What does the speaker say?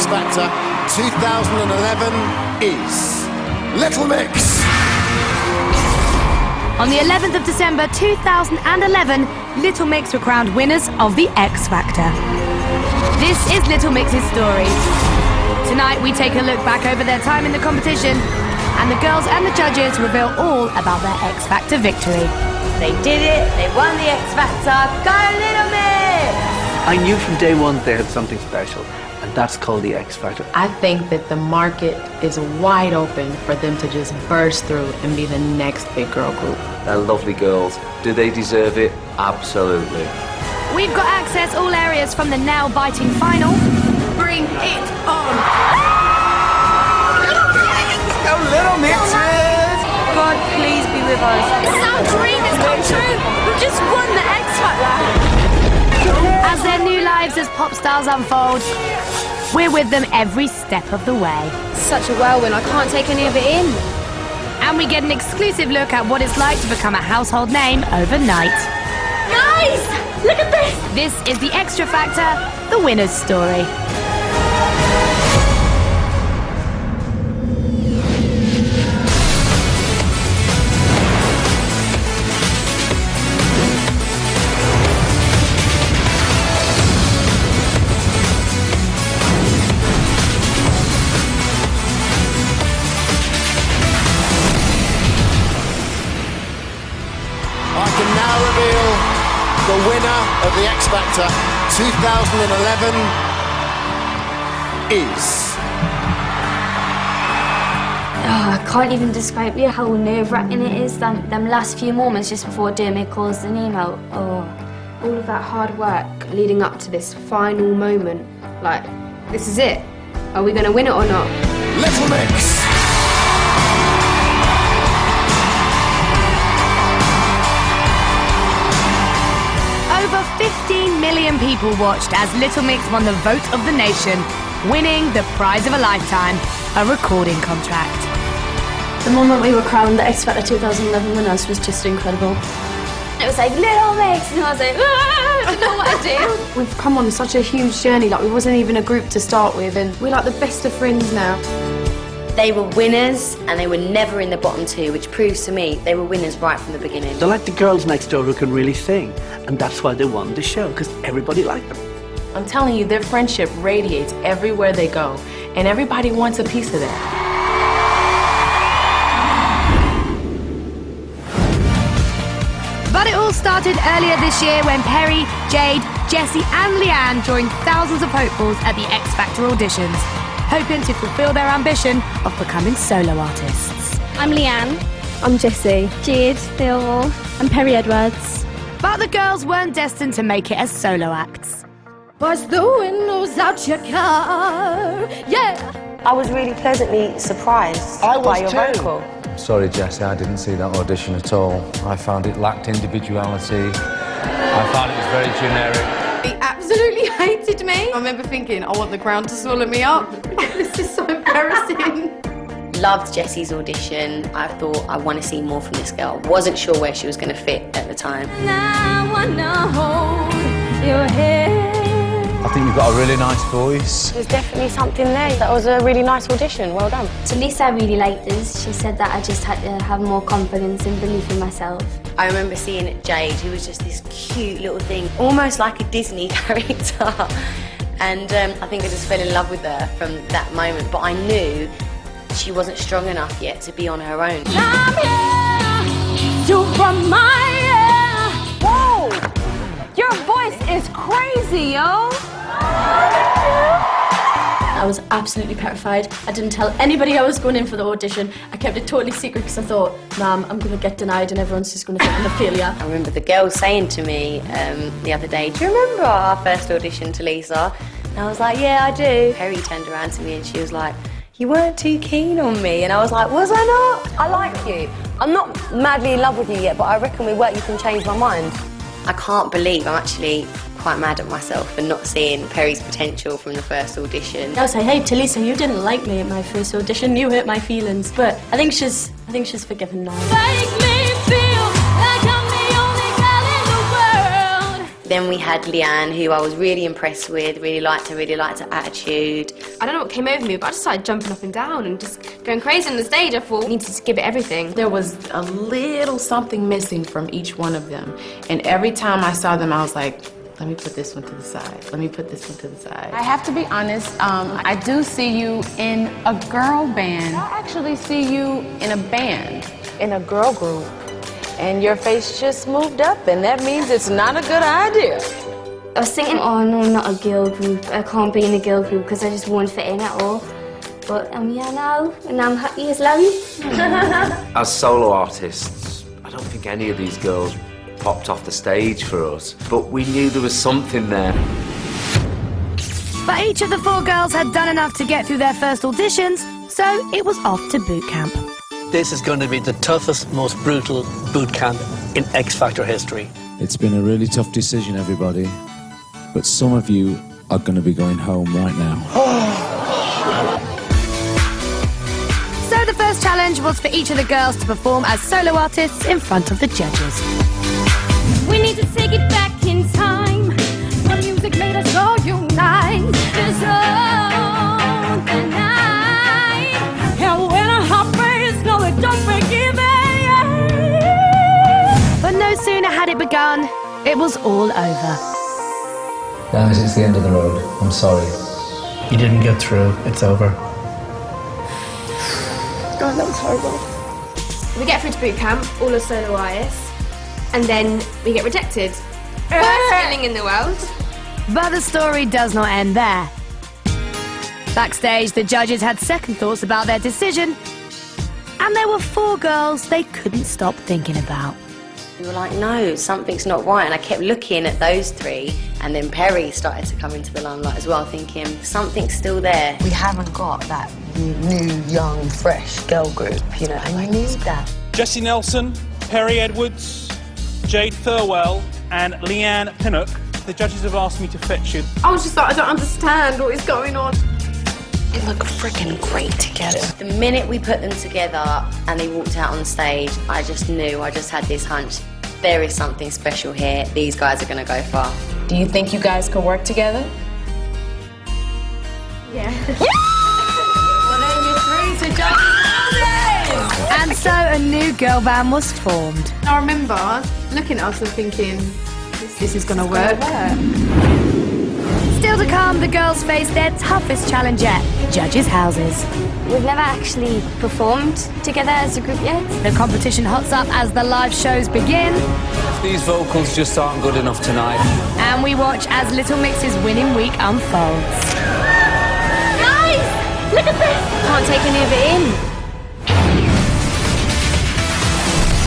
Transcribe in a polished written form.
X Factor 2011 is Little Mix. On the 11th of December 2011, Little Mix were crowned winners of the X Factor. This is Little Mix's story. Tonight we take a look back over their time in the competition, and the girls and the judges reveal all about their X Factor victory. They did it, they won the X Factor, go Little Mix! I knew from day one they had something special, and that's called the X Factor. I think that the market is wide open for them to just burst through and be the next big girl group. They're lovely girls. Do they deserve it? Absolutely. We've got access all areas from the nail-biting final. Bring it on! Go Little Mixes! God, please be with us. Our dream has come true! We've just won the X Factor! As their new lives as pop stars unfold, we're with them every step of the way. Such a whirlwind, I can't take any of it in. And we get an exclusive look at what it's like to become a household name overnight. Guys, look at this! This is the Extra Factor, the winner's story. I can now reveal the winner of the X Factor 2011 is... Oh, I can't even describe you how nerve-wracking it is, them last few moments just before Dermot calls an email. Oh. All of that hard work leading up to this final moment, like, this is it. Are we going to win it or not? Little Mix. Over 15 million people watched as Little Mix won the vote of the nation, winning the prize of a lifetime, a recording contract. The moment we were crowned the X Factor 2011 winners was just incredible. It was like, Little Mix, and I was like, ah, I don't know what to do. We've come on such a huge journey, like we wasn't even a group to start with, and we're like the best of friends now. They were winners and they were never in the bottom two, which proves to me they were winners right from the beginning. They're like the girls next door who can really sing, and that's why they won the show, because everybody liked them. I'm telling you, their friendship radiates everywhere they go, and everybody wants a piece of that. But it all started earlier this year when Perry, Jade, Jessie and Leigh-Anne joined thousands of hopefuls at the X Factor auditions, hoping to fulfill their ambition of becoming solo artists. I'm Leigh-Anne. I'm Jessie. Jade, Phil. I'm Perry Edwards. But the girls weren't destined to make it as solo acts. Bust the windows out your car, yeah! I was really pleasantly surprised by your vocal. Sorry, Jessie, I didn't see that audition at all. I found it lacked individuality. I found it was very generic. He absolutely hated me. I remember thinking, I want the ground to swallow me up. This is so embarrassing. Loved Jessie's audition. I thought, I want to see more from this girl. Wasn't sure where she was going to fit at the time. I wanna hold your head. I think you've got a really nice voice. There's definitely something there. That was a really nice audition. Well done. So Lisa really liked us. She said that I just had to have more confidence and belief in myself. I remember seeing Jade, who was just this cute little thing, almost like a Disney character. And I think I just fell in love with her from that moment. But I knew she wasn't strong enough yet to be on her own. I'm here to run my air. Whoa! Your voice is crazy, yo! I was absolutely petrified. I didn't tell anybody I was going in for the audition. I kept it totally secret because I thought, nah, I'm going to get denied and everyone's just going to think I'm a failure. I remember the girl saying to me the other day, do you remember our first audition to Lisa? And I was like, yeah, I do. Perry turned around to me and she was like, you weren't too keen on me. And I was like, was I not? I like you. I'm not madly in love with you yet, but I reckon with work you can change my mind. I can't believe I'm actually quite mad at myself for not seeing Perry's potential from the first audition. I was like, hey, Talisa, you didn't like me at my first audition. You hurt my feelings. But I think she's forgiven now. Make me feel like I'm the only girl in the world. Then we had Leigh-Anne, who I was really impressed with, really liked her attitude. I don't know what came over me, but I just started jumping up and down and just going crazy on the stage. I thought I needed to give it everything. There was a little something missing from each one of them. And every time I saw them, I was like, let me put this one to the side. Let me put this one to the side. I have to be honest, I do see you in a girl band. I actually see you in a band, in a girl group. And your face just moved up, and that means it's not a good idea. I was thinking, oh no, I'm not a girl group. I can't be in a girl group because I just won't fit in at all. But I'm here now, and I'm happy as Larry. As solo artists, I don't think any of these girls popped off the stage for us, but we knew there was something there. But each of the 4 girls had done enough to get through their first auditions, so it was off to boot camp. This is going to be the toughest, most brutal boot camp in X Factor history. It's been a really tough decision, everybody, but some of you are going to be going home right now. So the first challenge was for each of the girls to perform as solo artists in front of the judges. We need to take it back in time. The music made us all unite. There's all the night. And when a heart breaks, no, it don't break even. But no sooner had it begun, it was all over. Guys, it's the end of the road. I'm sorry. You didn't get through. It's over. God, that was horrible. We get through to boot camp, all are solo artists, and then we get rejected. Worst feeling in the world. But the story does not end there. Backstage, the judges had second thoughts about their decision, and there were 4 girls they couldn't stop thinking about. We were like, no, something's not right. And I kept looking at those 3, and then Perry started to come into the limelight as well, thinking, something's still there. We haven't got that new, young, fresh girl group, you know, and you need that. Jessie Nelson, Perry Edwards, Jade Thirlwell, and Leigh-Anne Pinnock. The judges have asked me to fetch you. I was just like, I don't understand what is going on. They look freaking great together. The minute we put them together and they walked out on stage, I just knew, I just had this hunch, there is something special here. These guys are going to go far. Do you think you guys could work together? Yeah. Well, then you're 3 to judges. And so a new girl band was formed. I remember looking at us and thinking, this is going to work. Still to come, the girls faced their toughest challenge yet, judges' houses. We've never actually performed together as a group yet. The competition hots up as the live shows begin. These vocals just aren't good enough tonight. And we watch as Little Mix's winning week unfolds. Guys, look at this! Can't take any of it in.